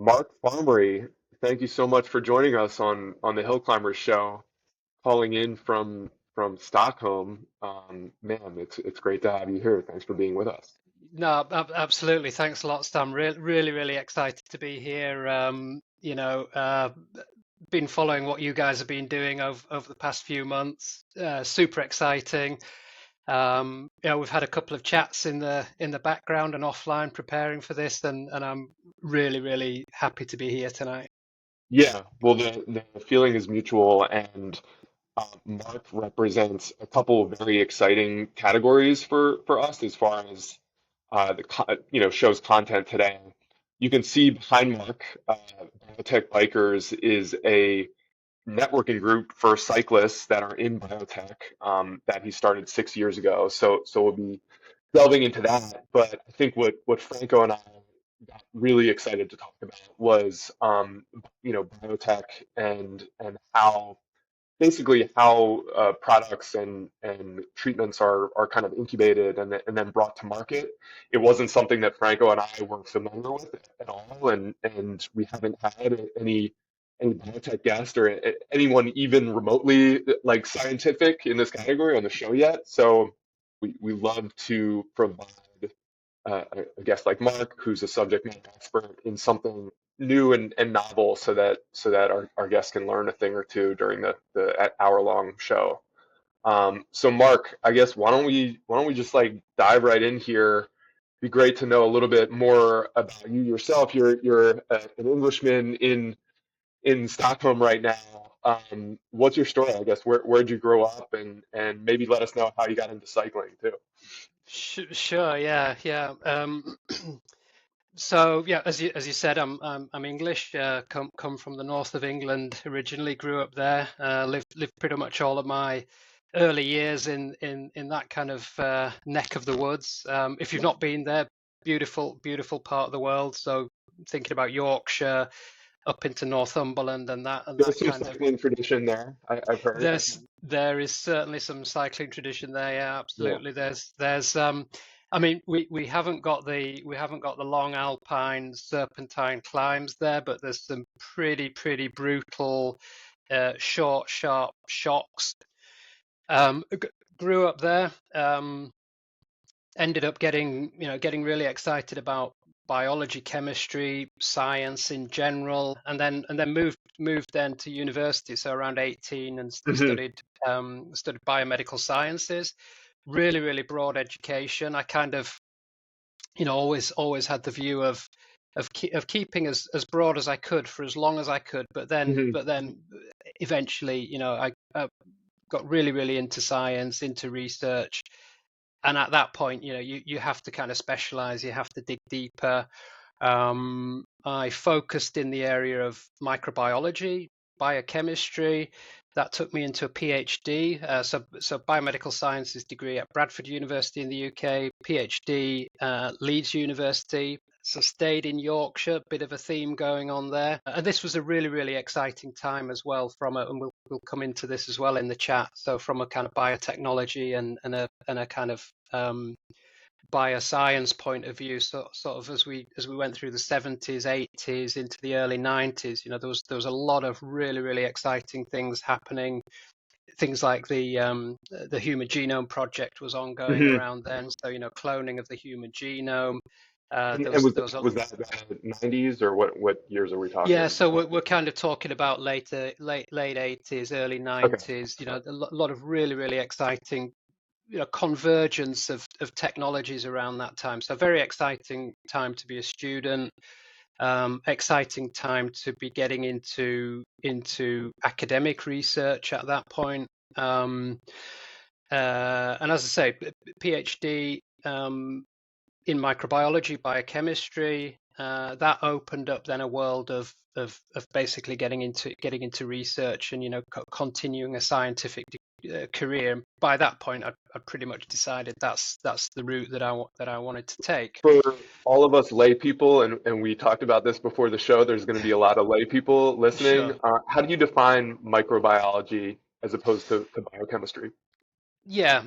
Mark Farmery, thank you so much for joining us on the Hill Climbers show, calling in from Stockholm. Man, it's great to have you here. Thanks for being with us. No, absolutely. Thanks a lot, Stan. Really excited to be here. Been following what you guys have been doing over the past few months. Super exciting. We've had a couple of chats in the background and offline preparing for this, and I'm really happy to be here tonight. Yeah, well, the feeling is mutual, and Mark represents a couple of very exciting categories for us as far as show's content today. You can see behind Mark, Biotech Bikers is a networking group for cyclists that are in biotech that he started 6 years ago. So we'll be delving into that. But I think what Franco and I got really excited to talk about was biotech and how basically how products and treatments are kind of incubated and then brought to market. It wasn't something that Franco and I were familiar with at all, and we haven't had any biotech guest or anyone even remotely like scientific in this category on the show yet. So we love to provide a guest like Mark, who's a subject matter expert in something new and novel, so that our guests can learn a thing or two during the hour long show. So Mark, I guess why don't we just like dive right in here? Be great to know a little bit more about you yourself. You're an Englishman in Stockholm right now. What's your story? I guess where'd you grow up, and maybe let us know how you got into cycling too. Sure, yeah. So yeah, as you said, I'm English. Come from the north of England originally. Grew up there. Lived pretty much all of my early years in that kind of neck of the woods. If you've not been there, beautiful part of the world. So thinking about Yorkshire, up into Northumberland and that There's some kind of. cycling tradition there, I've heard. There is certainly some cycling tradition there. Yeah, Yeah. absolutely. There's. I mean, we haven't got the long alpine serpentine climbs there, but there's some pretty brutal, short, sharp shocks. Grew up there. Ended up getting really excited about biology, chemistry, science in general, and then moved then to university. So around 18, and Hmm. studied biomedical sciences. Really broad education. I kind of always had the view of keeping as broad as I could for as long as I could, but then Hmm. but then eventually, I got really into science, into research, and at that point, you have to kind of specialize, you have to dig deeper. I focused in the area of microbiology, biochemistry. That took me into a PhD, so biomedical sciences degree at Bradford University in the UK, PhD Leeds University. So stayed in Yorkshire, bit of a theme going on there. And this was a really exciting time as well and we'll come into this as well in the chat. So from a kind of biotechnology and a kind of bioscience point of view, sort of as we went through the 70s, 80s into the early 90s, there was a lot of really exciting things happening. Things like the Human Genome Project was ongoing Hmm. around then. So cloning of the human genome. And, There and was was there was that a was that the 90s or what years are we Yeah, talking? so we're kind of talking about late 80s, early Okay. 90s. A lot of really exciting convergence of technologies around that time. So very exciting time to be a student, exciting time to be getting into academic research at that point. And as I say, PhD in microbiology, biochemistry. That opened up then a world of basically getting into research and continuing a scientific career. By that point, I'd pretty much decided that's the route that I wanted to take. For all of us lay people, and we talked about this before the show, there's going to be a lot of lay people listening. Sure. How do you define microbiology as opposed to biochemistry? Yeah,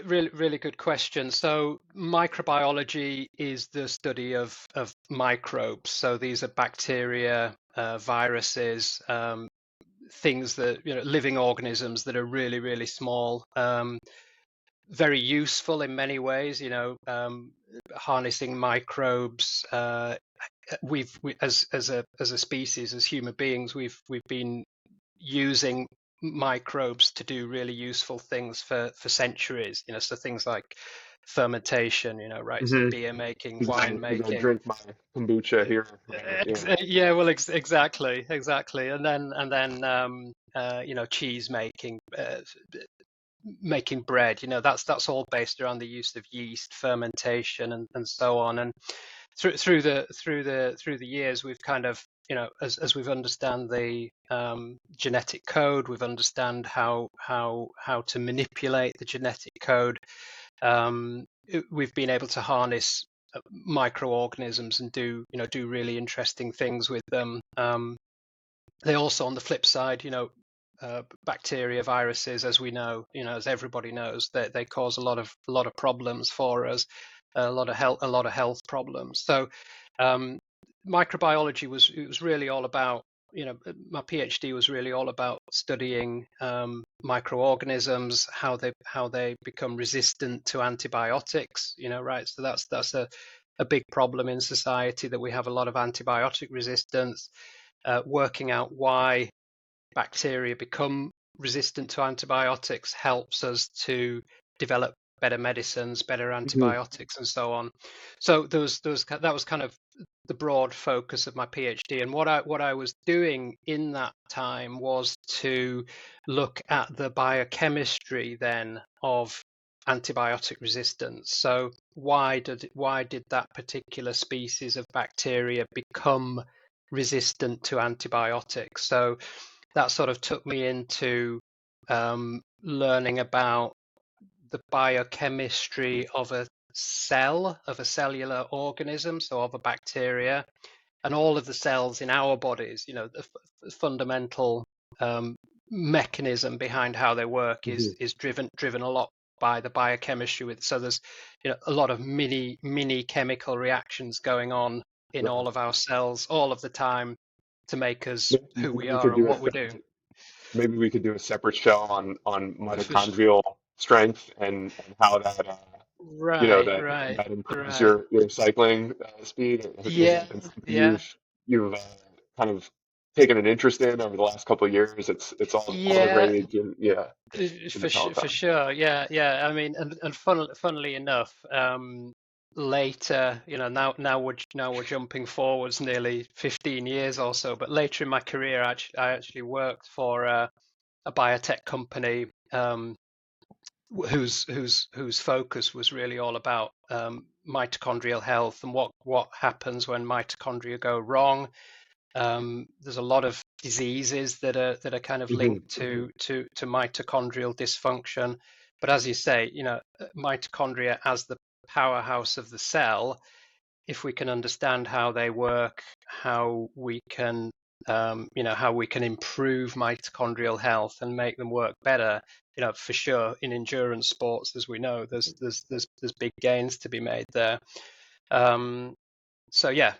really, really good question. So, microbiology is the study of microbes. So these are bacteria, viruses, things that, living organisms that are really, really small. Very useful in many ways. Harnessing microbes. As a species, as human beings, we've been using microbes to do really useful things for centuries. So things like fermentation, right? So Hmm. beer making, As wine I making. drink my kombucha here, right? Yeah. Yeah, well, exactly, and then cheese making, making bread. That's all based around the use of yeast, fermentation, and so on. And through the years, we've kind of, as we've understand the genetic code, we've understand how to manipulate the genetic code. We've been able to harness microorganisms and do really interesting things with them. They also, on the flip side, bacteria, viruses, as we know, as everybody knows, they cause a lot of problems for us, a lot of health problems. So, um, microbiology was really all about, my PhD was really all about studying microorganisms, how they become resistant to antibiotics. Right? So that's a big problem in society, that we have a lot of antibiotic resistance. Working out why bacteria become resistant to antibiotics helps us to develop better medicines, better Hmm. antibiotics, and so on. So that was kind of the broad focus of my PhD. And what I was doing in that time was to look at the biochemistry then of antibiotic resistance. So why did that particular species of bacteria become resistant to antibiotics? So that sort of took me into learning about the biochemistry of a cell, of a cellular organism, so of a bacteria, and all of the cells in our bodies. The fundamental um, mechanism behind how they work Hmm. is driven a lot by the biochemistry. So there's a lot of mini chemical reactions going on in all Right. of our cells all of the time to make us who Maybe we we are could and do what we do. maybe we could do a separate show on For sure. mitochondrial strength and how that Right, that right, that improves right. your cycling speed. Has Yeah, that been something yeah, you've kind of taken an interest in over the last couple of years? It's all the yeah. rage, and yeah, in the For Peloton. sure. Yeah, yeah. I mean, and funnily enough, later, now we're jumping forwards nearly 15 years or so. But later in my career, I actually worked for a biotech company, whose focus was really all about mitochondrial health and what happens when mitochondria go wrong. There's a lot of diseases that are kind of Hmm. linked to mitochondrial dysfunction. But as you say, mitochondria as the powerhouse of the cell, if we can understand how they work, how we can improve mitochondrial health and make them work better, for sure in endurance sports, as we know, there's big gains to be made there. Um, so yeah,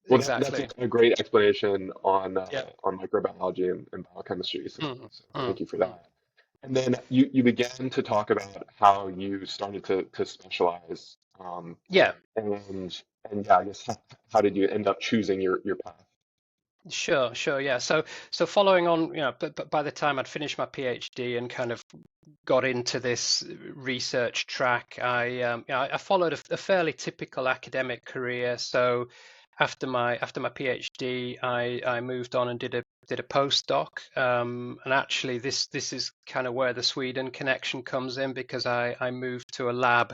Well, that's exactly. a great explanation Yeah. on microbiology and biochemistry. Mm, So mm, thank you for mm. that. And then you began to talk about how you started to specialize, Yeah, and yeah, I guess how did you end up choosing your path? sure, yeah. So following on, but by the time I'd finished my PhD and kind of got into this research track, I followed a fairly typical academic career. So after my PhD, I moved on and did a postdoc. And actually, this is kind of where the Sweden connection comes in, because I moved to a lab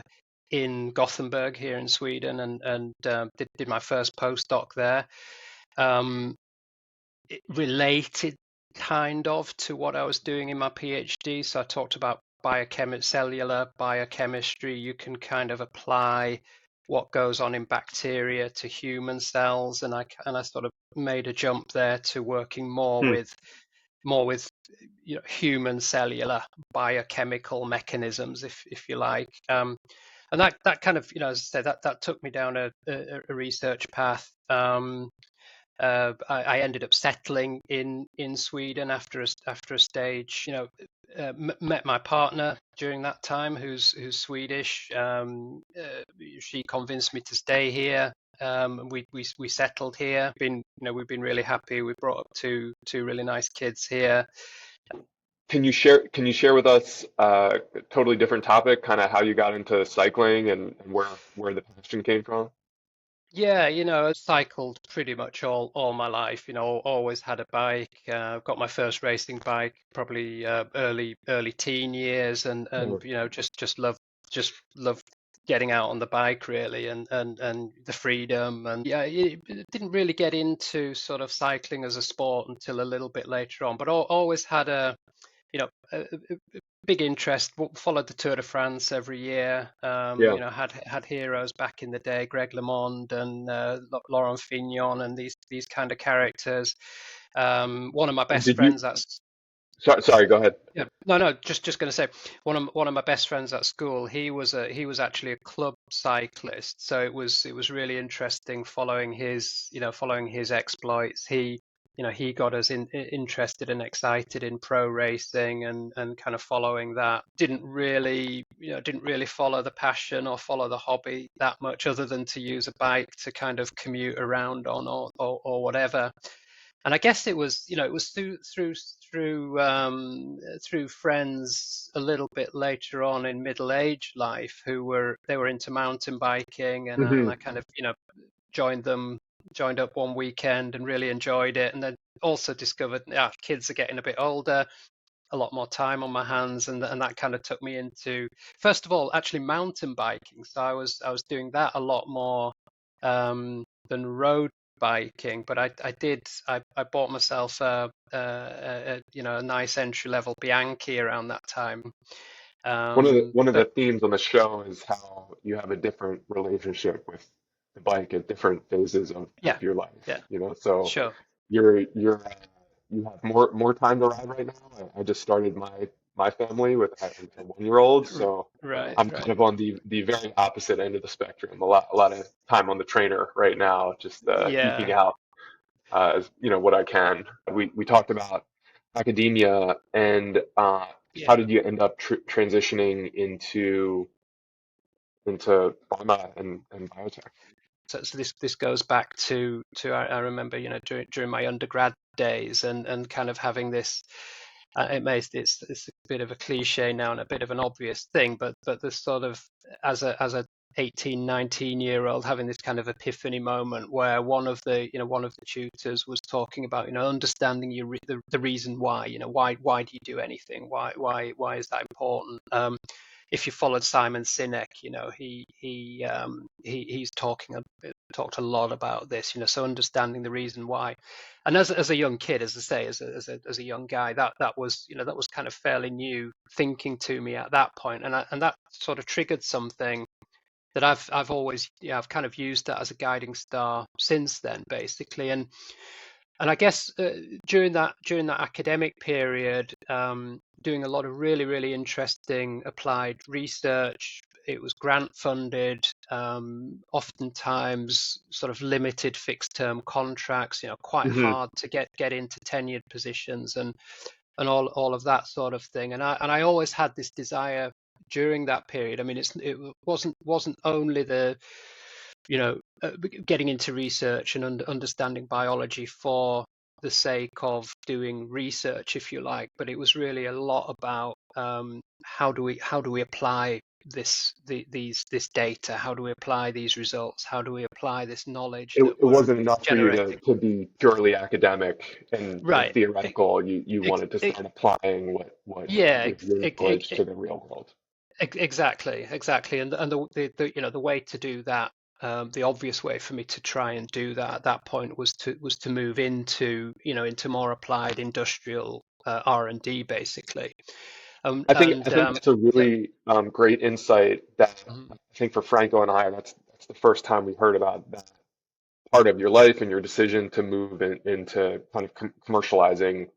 in Gothenburg here in Sweden, and did my first postdoc there. Um, it related kind of to what I was doing in my PhD. So I talked about cellular biochemistry. You can kind of apply what goes on in bacteria to human cells, and I sort of made a jump there to working more Hmm. with human cellular biochemical mechanisms, if you like. And that kind of, as I said, that took me down a research path. I ended up settling in Sweden after a stage. Met my partner during that time, who's Swedish. She convinced me to stay here. We settled here. We've been really happy. We brought up two really nice kids here. Can you share with us a totally different topic, kind of how you got into cycling and where the passion came from? Yeah, I cycled pretty much all my life. Always had a bike. Got my first racing bike probably early teen years, and Oh, just loved getting out on the bike really, and the freedom. And yeah, didn't really get into sort of cycling as a sport until a little bit later on, but always had a big interest. Followed the Tour de France every year. yeah. Had heroes back in the day, Greg LeMond and Laurent Fignon, and these kind of characters. One of my And best did you? friends that's Sorry, go ahead. yeah, no, just going to say one of my best friends at school. He was actually a club cyclist, so it was really interesting following his exploits. He got us interested and excited in pro racing, and kind of following that. Didn't really follow the passion or follow the hobby that much, other than to use a bike to kind of commute around on, or whatever. And I guess it was through friends a little bit later on in middle age life, they were into mountain biking, and I kind of joined them joined up one weekend and really enjoyed it, and then also discovered, yeah, kids are getting a bit older, a lot more time on my hands, and that kind of took me into, first of all, actually mountain biking. So I was doing that a lot more than road biking, but I bought myself a nice entry level Bianchi around that time. One of the one of the But themes on the show is how you have a different relationship with the bike at different phases yeah, of your life, yeah, So sure, you have more time to ride right now. I just started my family with a 1-year-old, so right, I'm kind right, of on the very opposite end of the spectrum. A lot of time on the trainer right now, just eking yeah, out what I can. We talked about academia and how yeah. did you end up transitioning into pharma and biotech? So this goes back to I remember, during my undergrad days, and kind of having this. It's a bit of a cliche now and a bit of an obvious thing, but this sort of, as a 18, 19-year-old, having this kind of epiphany moment where one of the tutors was talking about, understanding the reason why, why do you do anything, why is that important. If you followed Simon Sinek, he's talked a lot about this, so understanding the reason why. And as a young kid, as I say, as a young guy, that was kind of fairly new thinking to me at that point, and that sort of triggered something that I've always, I've kind of used that as a guiding star since then, basically. And I guess during that academic period, doing a lot of really, really interesting applied research. It was grant funded, oftentimes sort of limited fixed term contracts, quite Hmm. hard to get into tenured positions, and all of that sort of thing. And I always had this desire during that period. I mean, it wasn't only the you know, getting into research and understanding biology for the sake of doing research, if you like, but it was really a lot about, how do we apply this data? How do we apply these results? How do we apply this knowledge It, that it we're wasn't enough for you to generating? to be purely academic and Right. theoretical. You Ex- wanted to ex- start applying what yeah. your knowledge to the real world. Exactly, and the way to do that, the obvious way for me to try and do that at that point was to move into more applied industrial R&D, basically. I think I And think that's a Yeah. really great insight that Mhm. I think for Franco and I, that's the first time we heard about that part of your life and your decision to move into kind of commercializing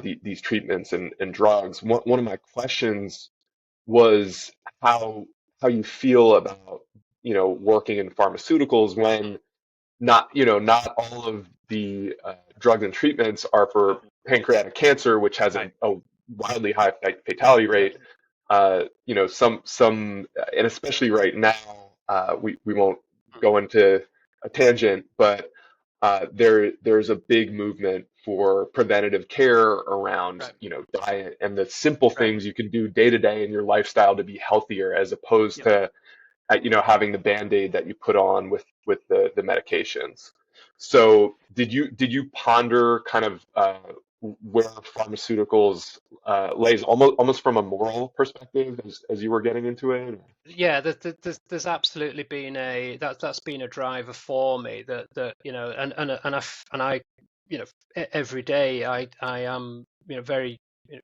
these treatments and drugs. One of my questions was how how you feel about working in pharmaceuticals when not all of the drugs and treatments are for pancreatic cancer, which has Right. a wildly high fatality rate. Some, and especially right now, we won't go into a tangent, but there's a big movement for preventative care around, Right. diet and the simple Right. things you can do day to day in your lifestyle to be healthier, as opposed Yep. to having the band-aid that you put on with the medications. So did you ponder kind of where pharmaceuticals lays almost from a moral perspective as you were getting into it? Yeah, there's absolutely been that's been a driver for me, that and I every day I am very,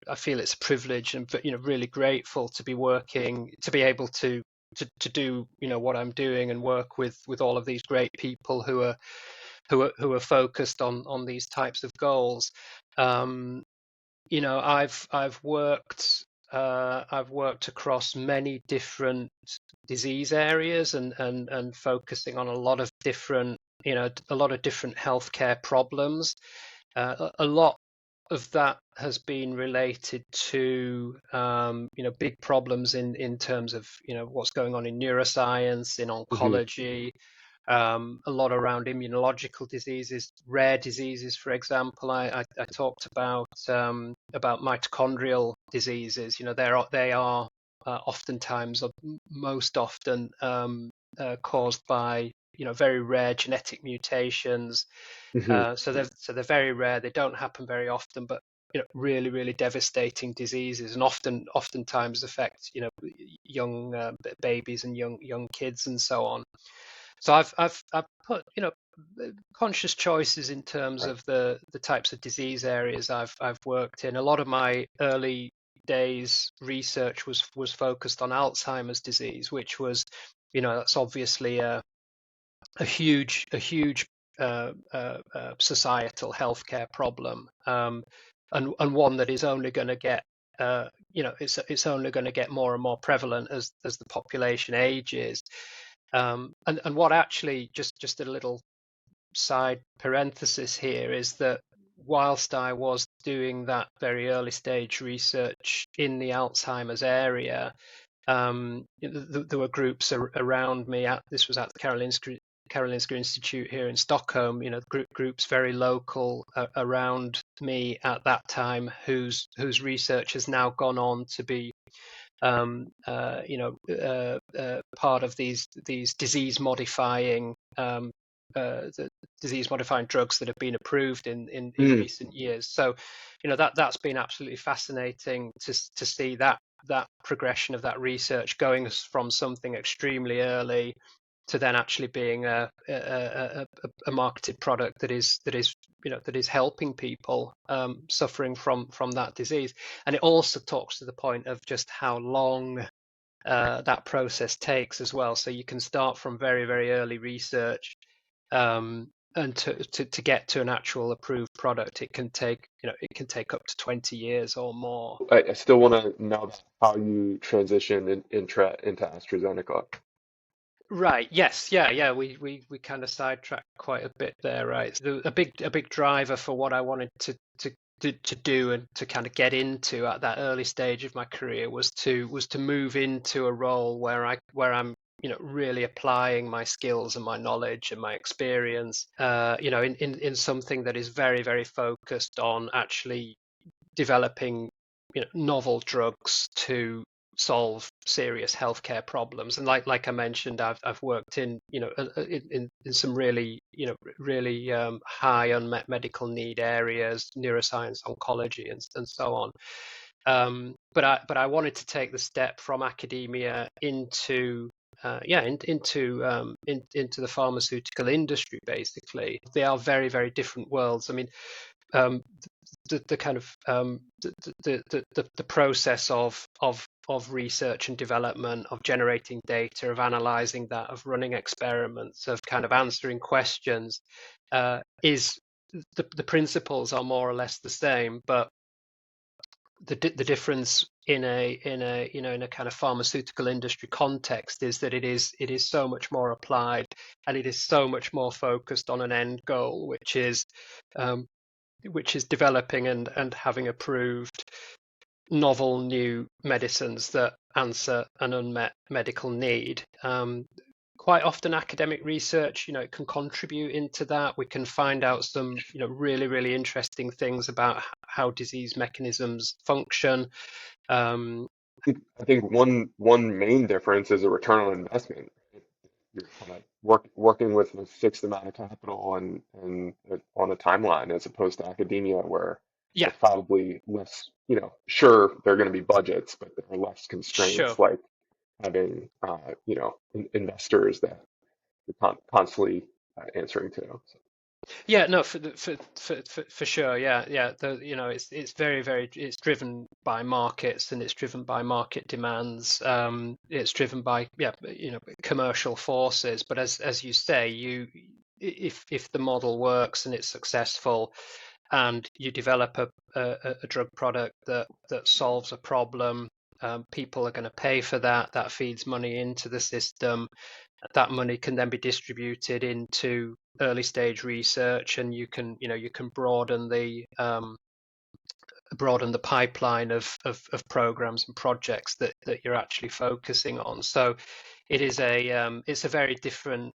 I feel it's a privilege, and really grateful to be working, to be able to do what I'm doing, and work with all of these great people who are focused on these types of goals. Um, I've worked across many different disease areas, and focusing on a lot of different healthcare problems. A lot of that has been related to big problems in terms of what's going on in neuroscience, in Hmm. oncology, a lot around immunological diseases, rare diseases. For example, I talked about mitochondrial diseases. They are oftentimes, or most often, caused by very rare genetic mutations. Hmm. So they're very rare. They don't happen very often, but really, really devastating diseases, and oftentimes affect young babies and young kids and so on. So I've put conscious choices in terms Right. of the types of disease areas I've worked in. A lot of my early days research was focused on Alzheimer's disease, which was, that's obviously a huge societal healthcare problem, and one that is only going to get it's only going to get more and more prevalent as the population ages. And what actually, just a little side parenthesis here, is that whilst I was doing that very early stage research in the Alzheimer's area, there were groups around me. This was at the Karolinska Institute here in Stockholm. Groups very local around me at that time, whose research has now gone on to be part of these the disease modifying drugs that have been approved in Mm. recent years. So, that's been absolutely fascinating to see that progression of that research, going from something extremely early to then actually being a marketed product that is helping people suffering from that disease. And it also talks to the point of just how long that process takes as well. So you can start from very, very early research, and to get to an actual approved product, it can take up to 20 years or more. I still want to know how you transitioned into AstraZeneca. Right. Yes. Yeah. Yeah. We kind of sidetracked quite a bit there, right? So a big driver for what I wanted to do and to kind of get into at that early stage of my career was to move into a role where I'm really applying my skills and my knowledge and my experience, in something that is very, very focused on actually developing novel drugs to solve serious healthcare problems. And like I mentioned, I've worked in some really high unmet medical need areas, neuroscience, oncology, and so on. But I wanted to take the step from academia into the pharmaceutical industry. Basically, they are very, very different worlds. I mean, um, the kind of the process of research and development, of generating data, of analyzing that, of running experiments, of kind of answering questions, is the principles are more or less the same, but the difference in a in a kind of pharmaceutical industry context is that it is so much more applied, and it is so much more focused on an end goal, um, which is developing and having approved novel new medicines that answer an unmet medical need. Quite often academic research, it can contribute into that. We can find out some, really, really interesting things about how disease mechanisms function. Um, I think one main difference is a return on investment. You're kind of working with a fixed amount of capital and on a timeline, as opposed to academia where yeah, there's probably less, sure, there are going to be budgets, but there are less sure. constraints, like having, investors that you're constantly answering to. So, Yeah, no, for sure. Yeah, yeah. It's very, very, it's driven by markets, and it's driven by market demands. It's driven by, yeah, commercial forces. But as you say, if the model works and it's successful, and you develop a drug product that solves a problem, people are going to pay for that. That feeds money into the system. That money can then be distributed into early stage research, and you can broaden the pipeline of programs and projects that you're actually focusing on. So it's a very different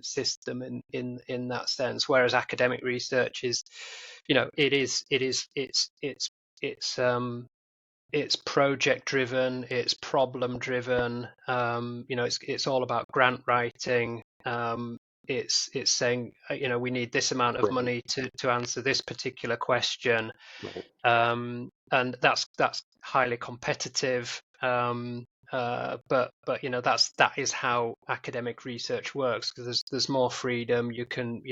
system in that sense. Whereas academic research is, it's project driven, it's problem driven. It's all about grant writing. It's saying, we need this amount of right, money to answer this particular question, right. and that's highly competitive. But that is how academic research works, because there's more freedom. You can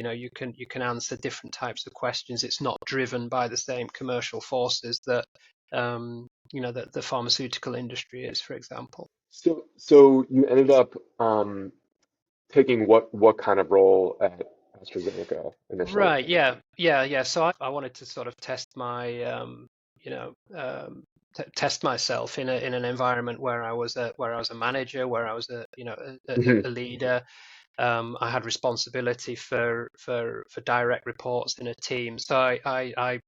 answer different types of questions. It's not driven by the same commercial forces that the pharmaceutical industry is, for example. So you ended up taking what kind of role at AstraZeneca initially? Right. Yeah. Yeah. Yeah. So I wanted to sort of you know, test myself in an environment where I was a manager, where I was a Hmm. leader. I had responsibility for direct reports in a team. So I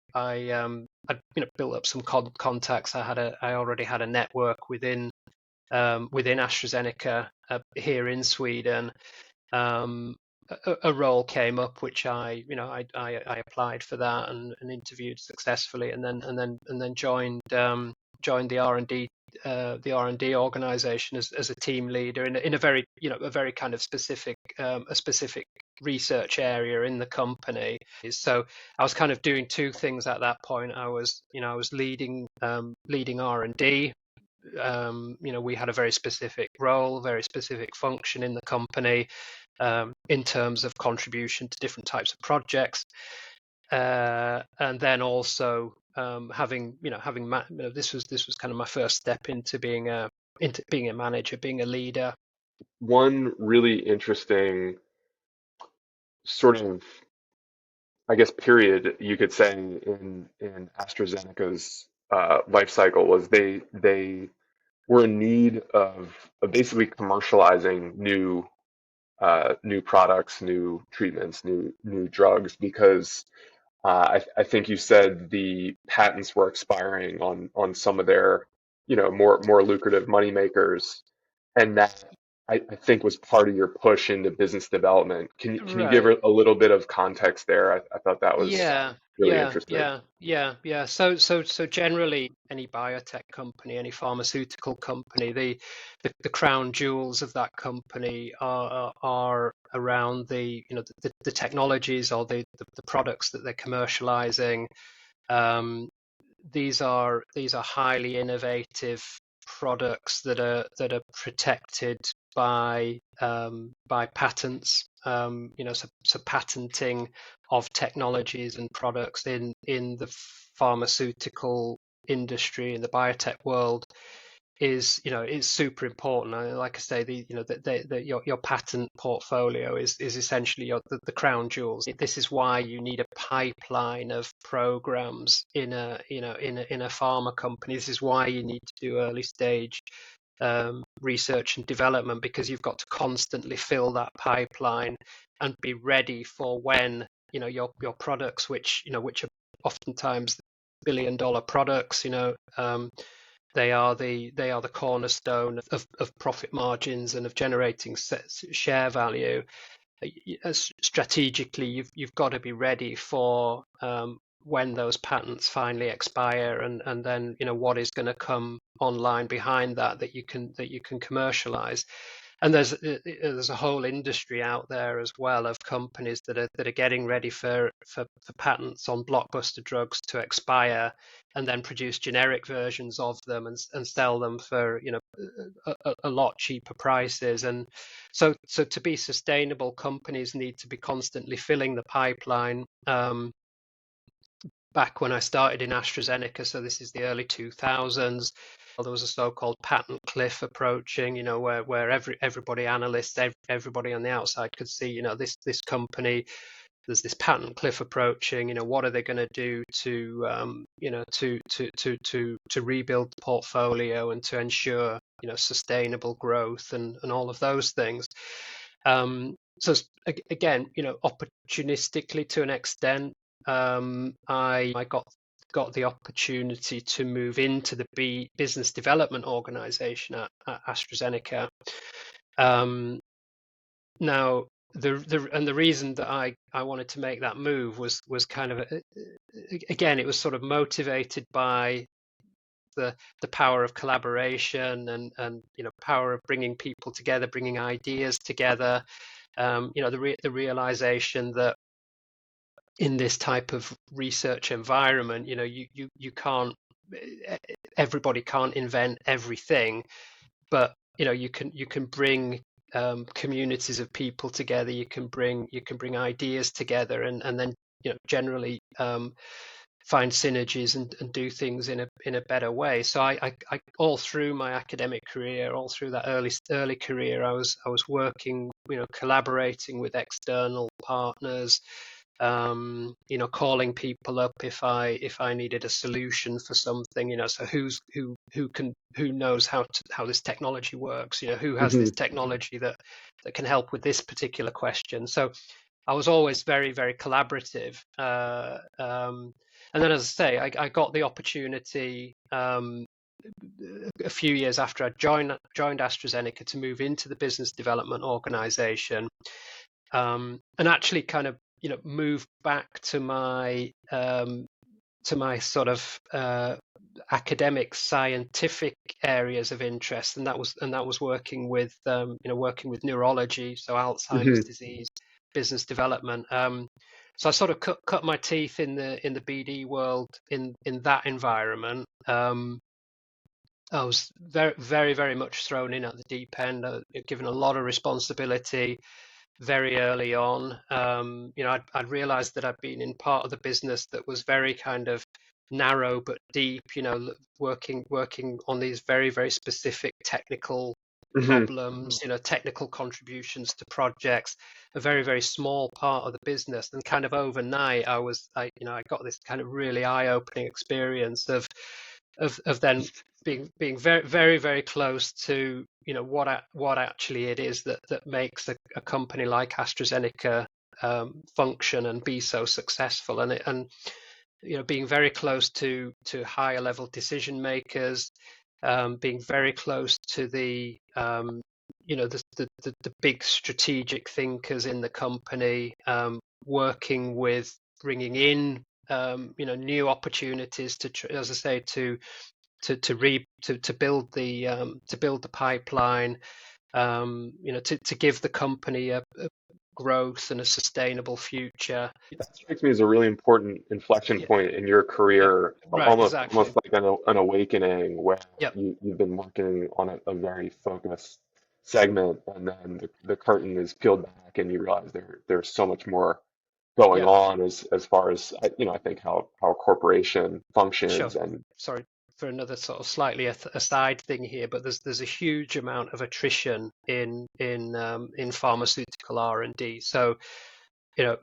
built up some contacts. I already had a network within AstraZeneca here in Sweden. Um, a role came up which I applied for that, and interviewed successfully, and then joined the R&D organization as a team leader in a very kind of specific research area in the company. So I was kind of doing two things at that point. I was leading R&D. We had a very specific role, very specific function in the company, in terms of contribution to different types of projects, and then also this was kind of my first step into being a manager, being a leader. One really interesting sort of, I guess, period you could say in AstraZeneca's life cycle was they were in need of basically commercializing new products, new treatments, new drugs, because I think you said the patents were expiring on some of their, more lucrative money makers, and that I think was part of your push into business development. Can you give Right. a little bit of context there? I thought that was Yeah, really yeah, interesting. yeah, yeah, yeah. So generally, any biotech company, any pharmaceutical company, the crown jewels of that company are around the technologies, or the products that they're commercializing. Um, these are highly innovative products that are protected by patents. So patenting of technologies and products in the pharmaceutical industry, in the biotech world, is, is super important. Like I say, your patent portfolio is essentially the crown jewels. This is why you need a pipeline of programs in a in a pharma company. This is why you need to do early stage research and development, because you've got to constantly fill that pipeline and be ready for when your products, which are oftentimes billion-dollar products, they are the cornerstone of profit margins and of generating share value. Strategically, you've got to be ready for when those patents finally expire, and then what is going to come online behind that you can commercialize. And there's a whole industry out there as well of companies that are getting ready for patents on blockbuster drugs to expire, and then produce generic versions of them and sell them for a lot cheaper prices. And so to be sustainable, companies need to be constantly filling the pipeline. Back when I started in AstraZeneca, so this is the early 2000s, there was a so-called patent cliff approaching, where everybody, analysts, everybody on the outside could see, this company, there's this patent cliff approaching. What are they going to do to to rebuild the portfolio and to ensure sustainable growth and all of those things. So again, opportunistically to an extent, I got the opportunity to move into the business development organization at AstraZeneca. Now, the reason that I wanted to make that move was kind of again, it was sort of motivated by the power of collaboration and power of bringing people together, bringing ideas together. The realization that in this type of research environment, you can't, everybody can't invent everything, but you can bring communities of people together. You can bring ideas together, and then generally find synergies and do things in a better way. So I all through my academic career, all through that early career, I was working, collaborating with external partners, calling people up if I needed a solution for something, so who knows how this technology works, who has this Hmm. technology that can help with this particular question. So I was always very, very collaborative. And then, as I say, I got the opportunity a few years after I joined AstraZeneca to move into the business development organization, and actually kind of move back to my sort of academic scientific areas of interest, and that was working with neurology, so Alzheimer's Hmm. disease, business development. So I sort of cut my teeth in the BD world in that environment. I was very, very, very much thrown in at the deep end, given a lot of responsibility very early on. I'd realized that I'd been in part of the business that was very kind of narrow but deep, working on these very, very specific technical Hmm. problems, technical contributions to projects, a very, very small part of the business. And kind of overnight, I got this kind of really eye-opening experience of then being very, very, very close to what actually it is that makes a company like AstraZeneca function and be so successful, and being very close to higher level decision makers, being very close to the big strategic thinkers in the company, working with bringing in new opportunities as I say, to build the pipeline, to give the company a growth and a sustainable future. That strikes me as a really important inflection Yeah, point in your yeah, career, right, almost exactly. like an awakening where Yep, you've been working on a very focused segment, and then the curtain is peeled back, and you realize there's so much more going yep, on as far as I think how a corporation sure. functions, and Sorry. for another sort of slightly aside thing here, but there's a huge amount of attrition in pharmaceutical R&D. So, you know,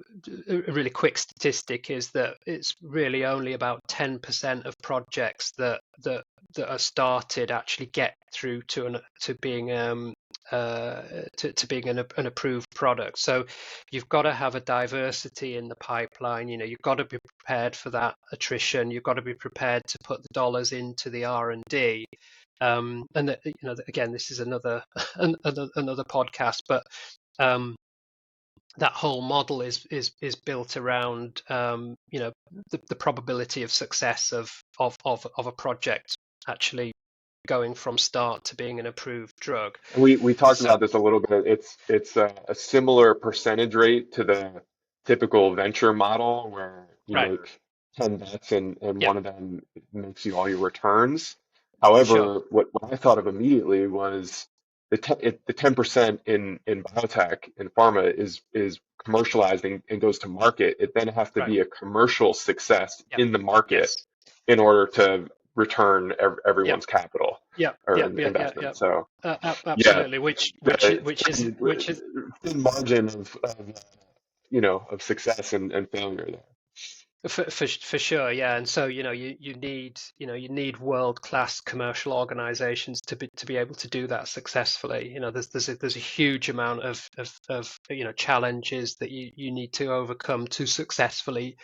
a really quick statistic is that it's really only about 10% of projects that are started actually get through to being to being an approved product. So you've got to have a diversity in the pipeline. You know, you've got to be prepared for that attrition. You've got to be prepared to put the dollars into the R&D. And that, you know, again, this is another another podcast, but that whole model is built around you know, the probability of success of a project actually going from start to being an approved drug. And we talked So about this a little bit. It's a similar percentage rate to the typical venture model where you right, make 10 bets and yeah, one of them makes you all your returns. sure, However, what I thought of immediately was the 10% in biotech and pharma is commercialized and goes to market. It then has to right, be a commercial success yeah, in the market yes, in order to return yeah, everyone's capital yeah, or yeah, yeah, yeah, yeah. investment. So. Yeah, Absolutely, the which is thin margin of success and failure there. for sure, yeah. And so, you know, you need, you know, you need world-class commercial organizations to be able to do that successfully. You know, there's a huge amount of you know, challenges that you need to overcome to successfully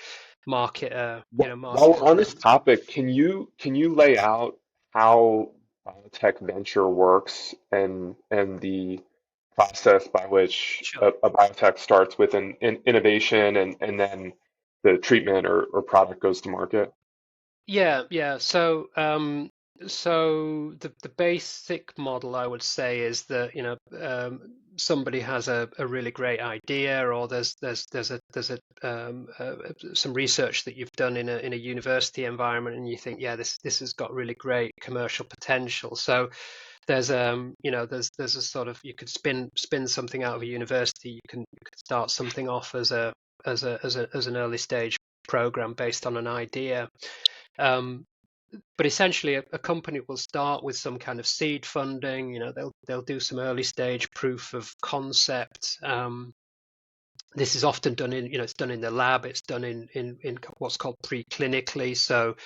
market a, you know, While market a we're on this drug. topic, can you lay out how biotech venture works and the process by which Sure. a biotech starts with an innovation and then the treatment or product goes to market? Yeah, yeah. So, so the basic model I would say is that, you know, somebody has a really great idea, or there's some research that you've done in a university environment, and you think, yeah, this has got really great commercial potential. So there's you know, there's a sort of, you could spin something out of a university. You could start something off as an early stage program based on an idea. Um, but essentially, a company will start with some kind of seed funding. You know, they'll do some early stage proof of concept. This is often done in, you know, it's done in the lab. It's done in what's called preclinically. So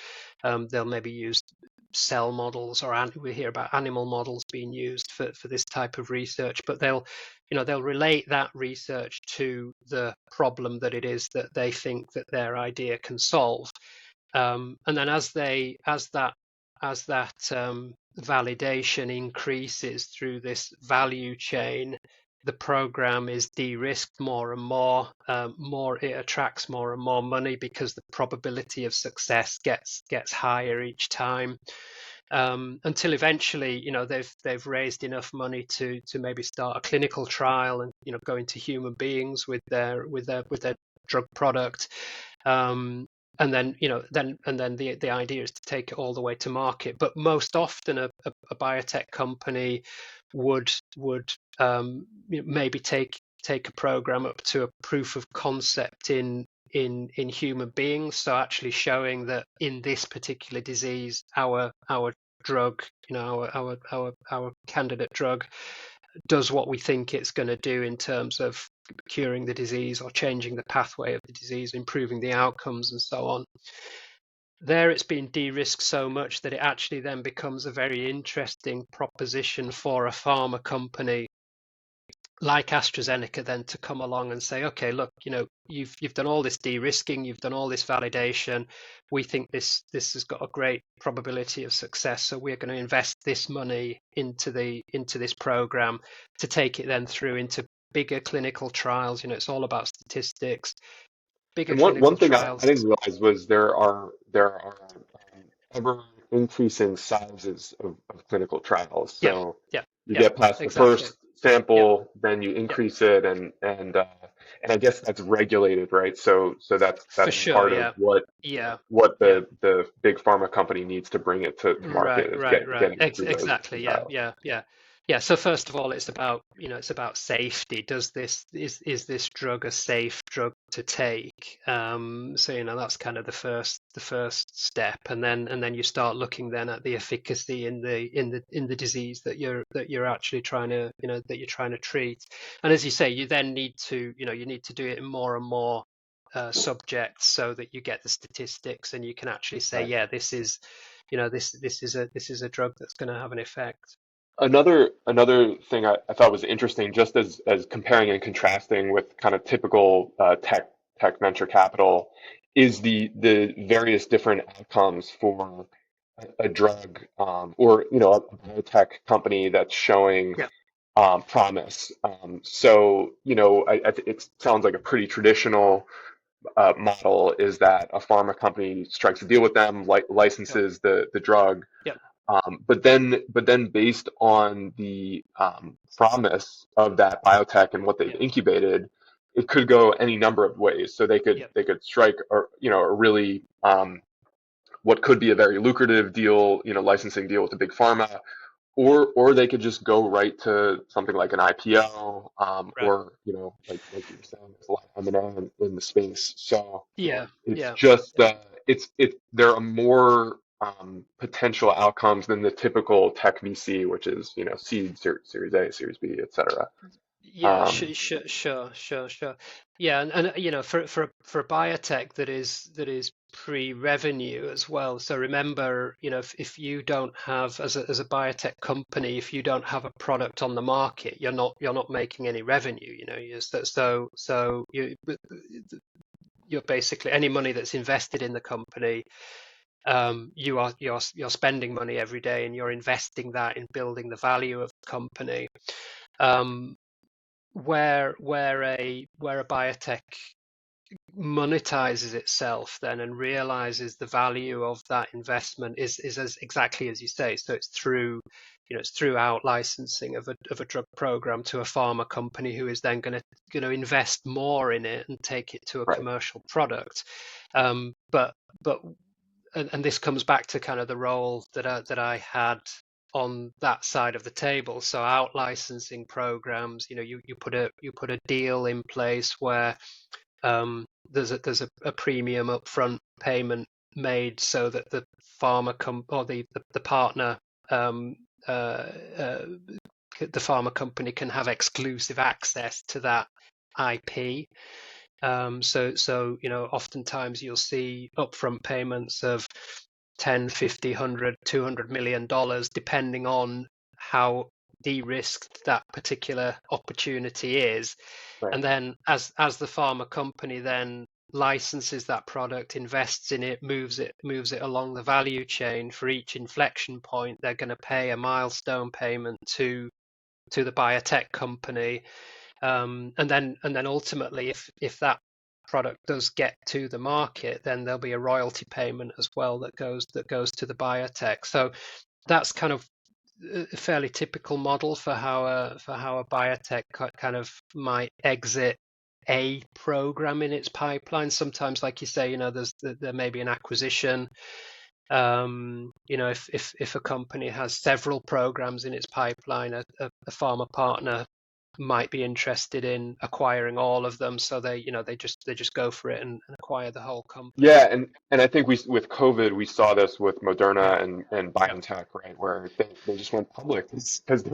they'll maybe use cell models, or we hear about animal models being used for this type of research. But they'll, you know, they'll relate that research to the problem that it is that they think that their idea can solve. And then as that validation increases through this value chain, the program is de-risked more and more. More it attracts more and more money because the probability of success gets higher each time. Until eventually, you know, they've raised enough money to maybe start a clinical trial and, you know, go into human beings with their drug product. And then, you know, then the idea is to take it all the way to market. But most often a biotech company would maybe take a program up to a proof of concept in human beings. So actually showing that in this particular disease, our drug, you know, our candidate drug does what we think it's going to do in terms of curing the disease or changing the pathway of the disease, improving the outcomes, and so on. There, it's been de-risked so much that it actually then becomes a very interesting proposition for a pharma company like AstraZeneca then to come along and say, okay, look, you know, you've done all this de-risking, you've done all this validation. We think this has got a great probability of success, so we're going to invest this money into this program to take it then through into bigger clinical trials. You know, it's all about statistics, bigger And one clinical thing I trials. didn't realize was there are ever increasing sizes of clinical trials. Yeah, So yeah, you yeah, get past the exactly. first Yeah, sample, then you yeah, increase it, and I guess that's regulated, right? So for that's sure. part of Yeah, yeah, what yeah. the big pharma company needs to bring it to market Right, is right, right. getting through those Exactly. Yeah, trials. yeah, yeah. Yeah, so first of all, it's about, it's about safety. Does this is this drug a safe drug to take? So, that's kind of the first step, and then you start looking then at the efficacy in the disease that you're actually trying to, that you're trying to treat. And as you say, you then need to, you need to do it in more and more subjects so that you get the statistics and you can actually say, Right. yeah, this is a drug that's going to have an effect. Another thing I thought was interesting, just as comparing and contrasting with kind of typical tech venture capital, is the various different outcomes for a drug, or a biotech company that's showing Yeah, promise. So it sounds like a pretty traditional model is that a pharma company strikes a deal with them, sure. licenses the drug. Yeah, But then based on the promise of that biotech and what they've yeah, incubated, it could go any number of ways. So they could yeah, they could strike a really what could be a very lucrative deal, licensing deal with a big pharma, or they could just go right to something like an IPO, right. or like you were saying, there's a lot of M&A in the space. So Yeah, it's yeah, just yeah, there are more potential outcomes than the typical tech VC, which is seed, Series A, Series B, etc. yeah. Um, Sure. Yeah, and for a biotech that is pre-revenue as well. So remember, if you don't have as a biotech company, if you don't have a product on the market, you're not making any revenue. So you're basically any money that's invested in the company. You're spending money every day, and you're investing that in building the value of the company. Um, where a biotech monetizes itself then and realizes the value of that investment is as exactly as you say. So it's through out licensing of a drug program to a pharma company who is then going to invest more in it and take it to a right. commercial product. But and this comes back to kind of the role that I had on that side of the table. So out licensing programs, you put a deal in place where there's a premium upfront payment made so that the or the partner, um, uh, uh, the pharma company can have exclusive access to that IP. So oftentimes you'll see upfront payments of 10, 50, 100, $200 million, depending on how de-risked that particular opportunity is. Right. And then as the pharma company then licenses that product, invests in it, moves it along the value chain, for each inflection point, they're going to pay a milestone payment to the biotech company, and then ultimately, if that product does get to the market, then there'll be a royalty payment as well that goes to the biotech. So that's kind of a fairly typical model for how a biotech kind of might exit a program in its pipeline. Sometimes, like you say, there may be an acquisition. If a company has several programs in its pipeline, a pharma partner might be interested in acquiring all of them, so they just go for it and acquire the whole company. Yeah, and I think with COVID we saw this with Yeah, Moderna and yeah, BioNTech, right, where they just went public because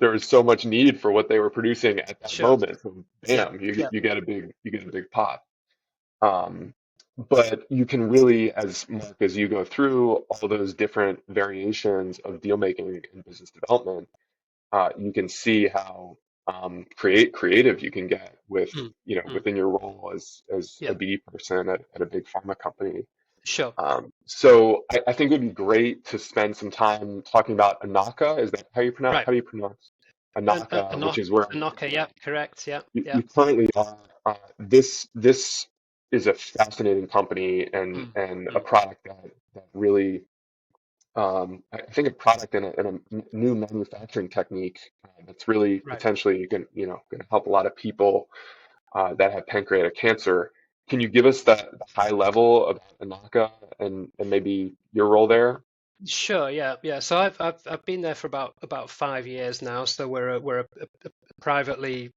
there was so much need for what they were producing at that sure. moment. So Yeah, bam, you yeah, get you get a big pop. Um, but you can really, as Mark, as you go through all those different variations of deal making and business development, you can see how creative you can get with mm, mm, within your role as a yeah, BD person at a big pharma company. sure. So I think it would be great to spend some time talking about Anocca. Is that Right. how do you pronounce A Anocca, which knock, is where a knocker. Yeah, correct. Yeah, yeah. you currently are. This is a fascinating company and Mm, a mm, product that really, I think a product and a new manufacturing technique that's really right. potentially going to help a lot of people that have pancreatic cancer. Can you give us the high level of Anocca and maybe your role there? Sure, yeah, yeah. So I've been there for about 5 years now. So we're a privately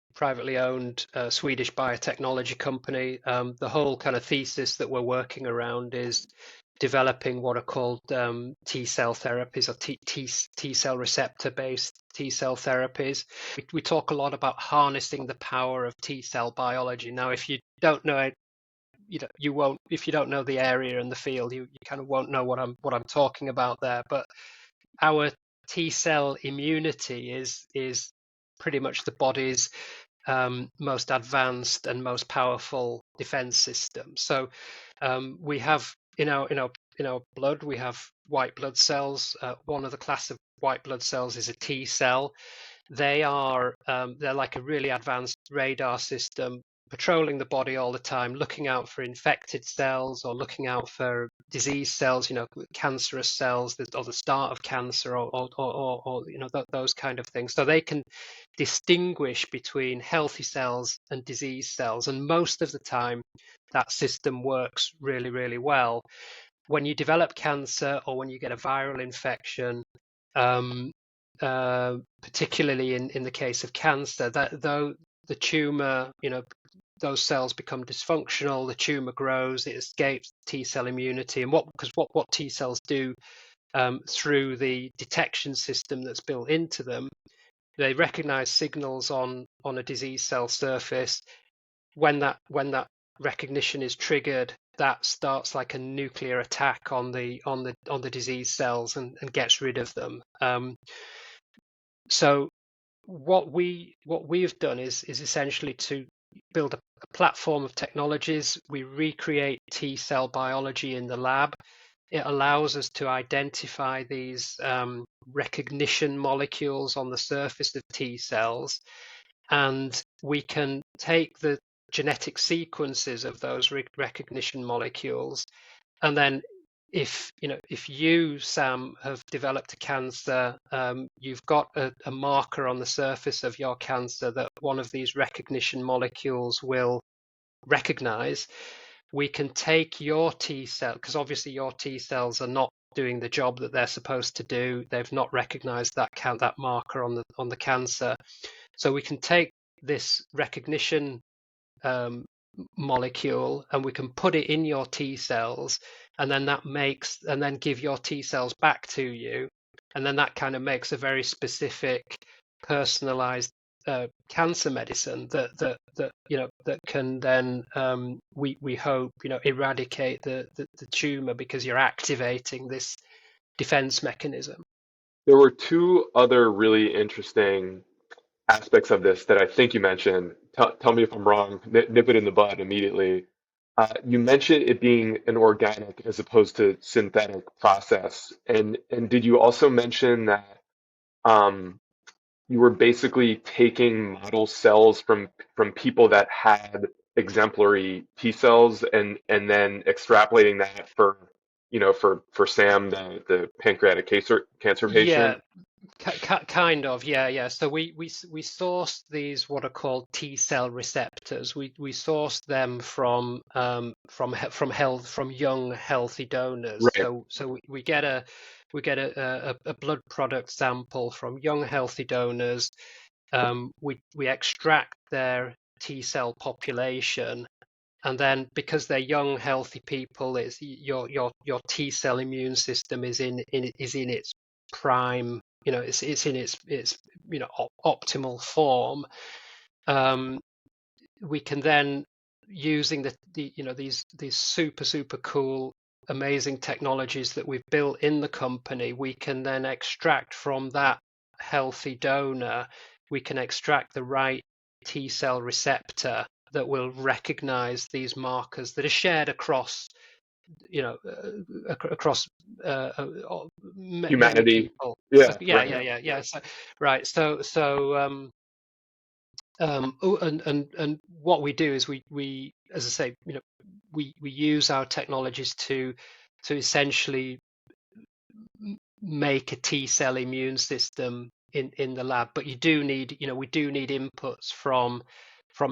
owned Swedish biotechnology company. The whole kind of thesis that we're working around is developing what are called T cell therapies or T cell receptor based T cell therapies. We talk a lot about harnessing the power of T cell biology. Now, if you don't know it, you won't, if you don't know the area and the field, you kind of won't know what I'm talking about there. But our T cell immunity is pretty much the body's most advanced and most powerful defense system. So we have in our blood we have white blood cells. One of the class of white blood cells is a T cell. They're like a really advanced radar system, patrolling the body all the time, looking out for infected cells or looking out for disease cells, cancerous cells, or the start of cancer, or those kind of things. So they can distinguish between healthy cells and disease cells, and most of the time that system works really, really well. When you develop cancer or when you get a viral infection, um, particularly in the case of cancer, that though the tumor, those cells become dysfunctional, the tumor grows, it escapes T cell immunity, and what T cells do through the detection system that's built into them, they recognize signals on a disease cell surface. When that recognition is triggered, that starts like a nuclear attack on the disease cells and gets rid of them. So what we've done is essentially to build a platform of technologies. We recreate T cell biology in the lab. It allows us to identify these recognition molecules on the surface of T cells, and we can take the genetic sequences of those recognition molecules, and then if you, Sam, have developed a cancer, you've got a marker on the surface of your cancer that one of these recognition molecules will recognize. We can take your T cell, because obviously your T cells are not doing the job that they're supposed to do. They've not recognized that marker on the cancer. So we can take this recognition um, molecule and we can put it in your T cells, and then give your T cells back to you, and then that kind of makes a very specific, personalized cancer medicine that can then we hope eradicate the tumor, because you're activating this defense mechanism. There were two other really interesting aspects of this that I think you mentioned. Tell me if I'm wrong. Nip it in the bud immediately. You mentioned it being an organic as opposed to synthetic process, and did you also mention that um, you were basically taking model cells from people that had exemplary T cells and then extrapolating that for for Sam, the pancreatic cancer Yeah, patient? kind of, yeah, yeah. So we source these what are called T cell receptors. We source them from young healthy donors. Right. So we get a blood product sample from young healthy donors. We extract their T cell population, and then because they're young healthy people, it's your T cell immune system is in its prime, it's in its optimal form. um, we can then, using these super cool amazing technologies that we've built in the company, we can then extract from that healthy donor, we can extract the right T cell receptor that will recognize these markers that are shared across across many Humanity. people. So Yeah, yeah, right. yeah, yeah, yeah. So, right. Oh, and what we do is we, as I say, we use our technologies to essentially make a T cell immune system in the lab. But we do need inputs from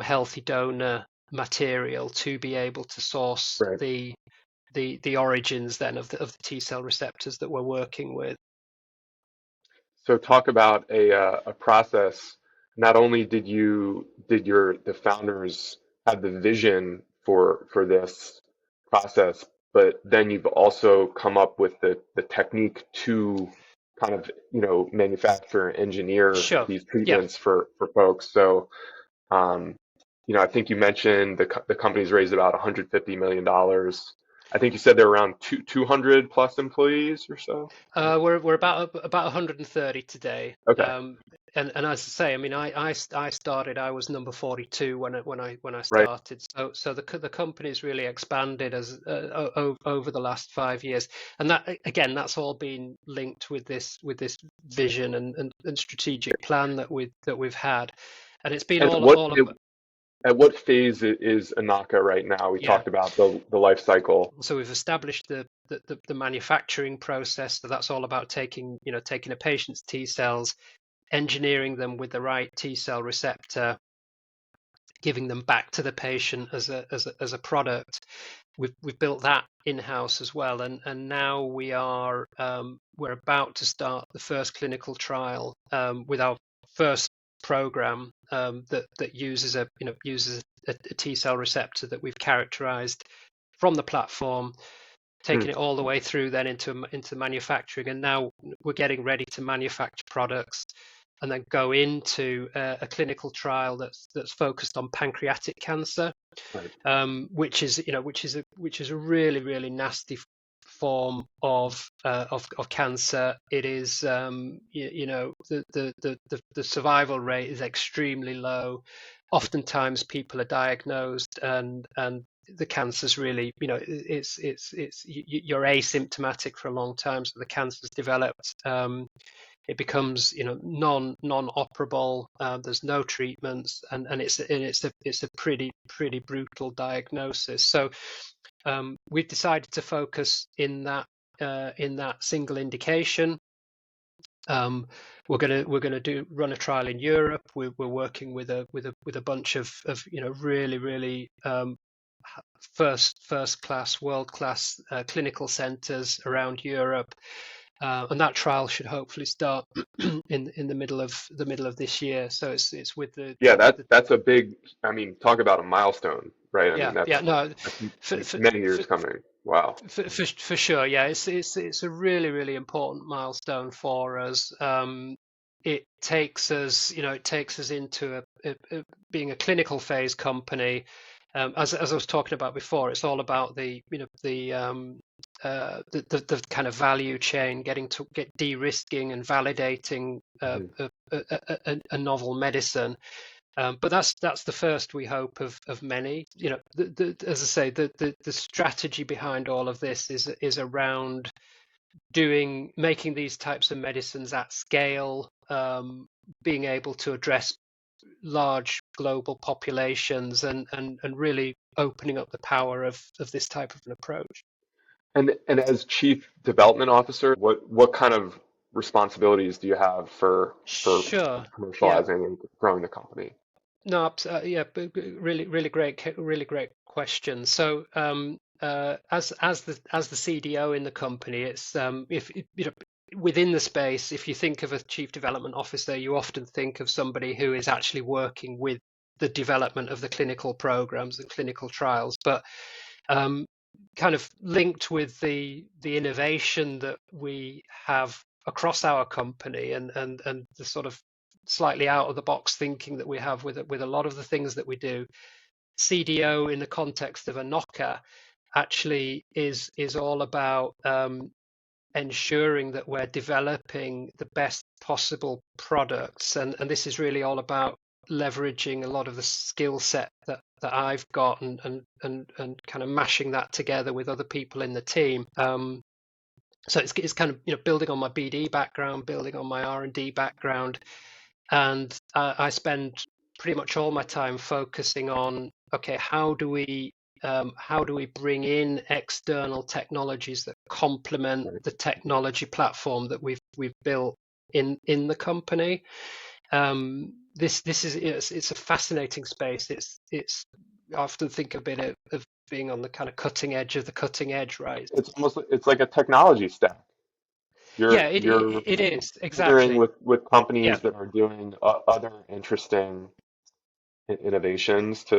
healthy donor material to be able to source Right. the origins then of the T cell receptors that we're working with. So talk about a process. Not only did the founders have the vision for this process, but then you've also come up with the technique to kind of, manufacture and engineer Sure. these Yeah. treatments for folks. So, um, I think you mentioned the company's raised about $150 million. I think you said they're around 200 plus employees or so. We're about 130 today. Okay, And as I say, I mean, I started. I was number 42 when I right. started. So the company's really expanded as over the last 5 years, and that again, that's all been linked with this vision and strategic plan that we've had, and it's been And all about. at what phase is Anocca right now? We Yeah. talked about the life cycle. So we've established the manufacturing process. So that's all about taking a patient's T cells, engineering them with the right T cell receptor, giving them back to the patient as a product. We've built that in-house as well, and now we're about to start the first clinical trial with our first program that uses a T cell receptor that we've characterized from the platform, Hmm, taking it all the way through then into manufacturing, and now we're getting ready to manufacture products and then go into a clinical trial that's focused on pancreatic cancer, right. which is a really nasty form of cancer. It is the survival rate is extremely low. Oftentimes people are diagnosed and the cancer's really, you're asymptomatic for a long time, so the cancer's developed. It becomes, non-operable. There's no treatments, and it's a pretty brutal diagnosis. So we've decided to focus in that single indication. We're gonna run a trial in Europe. We're working with a bunch of really first class, world class clinical centers around Europe, and that trial should hopefully start in the middle of this year. So it's with the Yeah, with the that's a big. I mean, talk about a milestone, right? I mean, yeah, no, that's for for many for years coming. Wow. for sure, yeah, it's a really important milestone for us. It takes us into being a clinical phase company. As I was talking about before, it's all about the kind of value chain, getting to get de-risking and validating Mhm. a novel medicine. But that's the first, we hope, of many. As I say, the strategy behind all of this is around making these types of medicines at scale, being able to address large global populations, and really opening up the power of this type of an approach. And as chief development officer, what kind of responsibilities do you have for Sure. Yeah. commercializing and growing the company? No, yeah, really great question. So, as the CDO in the company, it's if within the space, if you think of a chief development officer, you often think of somebody who is actually working with the development of the clinical programs and clinical trials. But um, kind of linked with the innovation that we have across our company, and the sort of slightly out of the box thinking that we have with a lot of the things that we do. CDO in the context of Anocca actually is all about ensuring that we're developing the best possible products, and this is really all about leveraging a lot of the skill set that I've got, and kind of mashing that together with other people in the team. So it's kind of building on my BD background, building on my R&D background, and I spend pretty much all my time focusing on, okay, how do we bring in external technologies that complement Right. the technology platform that we've built in the company. This is it's a fascinating space. It's I often think of it of being on the kind of cutting edge of the cutting edge, right? it's like a technology stack. Yeah, You're it is partnering exactly. with Yeah, companies that are doing other interesting innovations to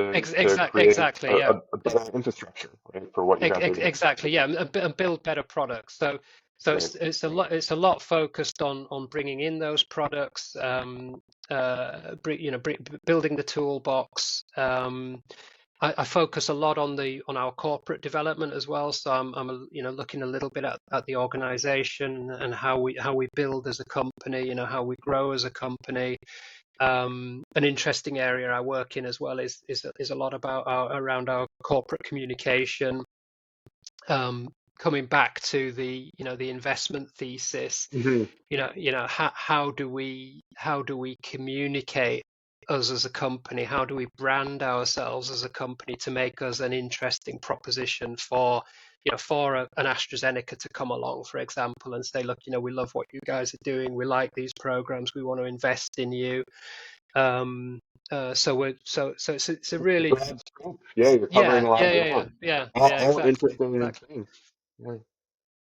create exactly. Yeah. a better infrastructure, right, for what you guys are doing. Exactly, yeah, and build better products. So Right. it's a lot focused on bringing in those products, building the toolbox. I focus a lot on our corporate development as well. So looking a little bit at the organization and how we build as a company, how we grow as a company. An interesting area I work in as well is a lot about around our corporate communication, coming back to the investment thesis. Hmm. How do we communicate us as a company? How do we brand ourselves as a company to make us an interesting proposition for an AstraZeneca to come along, for example, and say, look, we love what you guys are doing, we like these programs, we want to invest in you. um, so it's a really, Broad scope. Yeah, you're covering a lot of ground. yeah, All exactly, interesting exactly. things. Yeah.